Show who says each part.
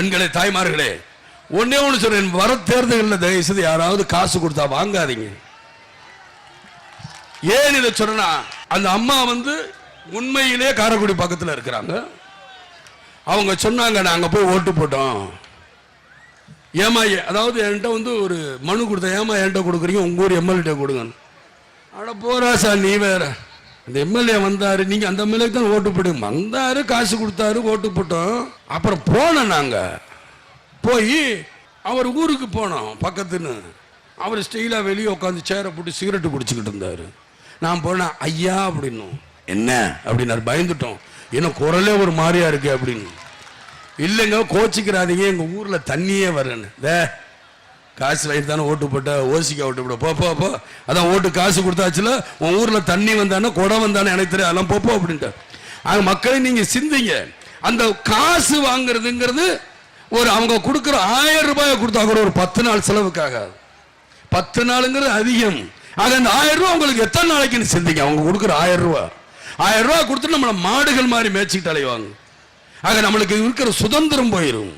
Speaker 1: பெண்களே, தாய்மார்களே, ஒன்னே ஒன்று சொல்றேன், வர தேர்தல்களில் தயவு செய்து யாராவது காசு கொடுத்தா வாங்காதீங்க. ஏன் இதை சொல்றேன்னா, அந்த அம்மா உண்மையிலே காரைக்குடி பக்கத்தில் இருக்கிறாங்க. அவங்க சொன்னாங்க, நாங்க போய் ஓட்டு போட்டோம். ஏமா, அதாவது என்கிட்ட ஒரு மனு கொடுத்தேன், ஏமா என்கிட்ட கொடுக்குறீங்க, உங்க ஊர் எம்எல்ஏ கொடுங்க. அட போறா சார், நீ வேற. அந்த எம்எல்ஏ வந்தாரு, நீங்க அந்த எம்எல்ஏ தான் ஓட்டு போடுங்க. வந்தாரு, காசு கொடுத்தாரு, ஓட்டு போட்டோம். அப்புறம் போனோம், நாங்க போய் அவர் ஊருக்கு போனோம் பக்கத்துன்னு. அவர் ஸ்டெயிலா வெளியே உட்காந்து சேரை போட்டு சிகரெட்டு குடிச்சுக்கிட்டு இருந்தாரு. நான் போனேன், ஐயா அப்படின்னும். என்ன அப்படின்னாரு. பயந்துட்டோம், என்ன குரலே ஒரு மாதிரியா இருக்கு அப்படின்னு. இல்லைங்க, கோச்சிக்கிறாதீங்க, எங்க ஊர்ல தண்ணியே வரேன்னு. காசு வாங்கிட்டு தானே ஓட்டு போட்ட, ஓசிக்கா ஓட்டு போட, போ போ. அதான் ஓட்டு காசு கொடுத்தாச்சுல, உன் ஊர்ல தண்ணி வந்தானே குடம் வந்தானே எனக்கு தெரியும், அதெல்லாம் போப்போ அப்படின்ட்டு. ஆக மக்களை நீங்க சிந்திங்க. அந்த காசு வாங்குறதுங்கிறது அவங்க கொடுக்குற 1000 ரூபாயை கொடுத்தா கூட ஒரு 10 நாள் செலவுக்காக. 10 நாளுங்கிறது அதிகம். ஆக அந்த 1000 ரூபாய் உங்களுக்கு எத்தனை நாளைக்குன்னு சிந்திங்க. அவங்க கொடுக்குற 1000 ரூபாய் கொடுத்து நம்மளை மாடுகள் மாதிரி மேய்ச்சிட்டு அலைவாங்க. ஆக நம்மளுக்கு இருக்கிற சுதந்திரம் போயிடும்.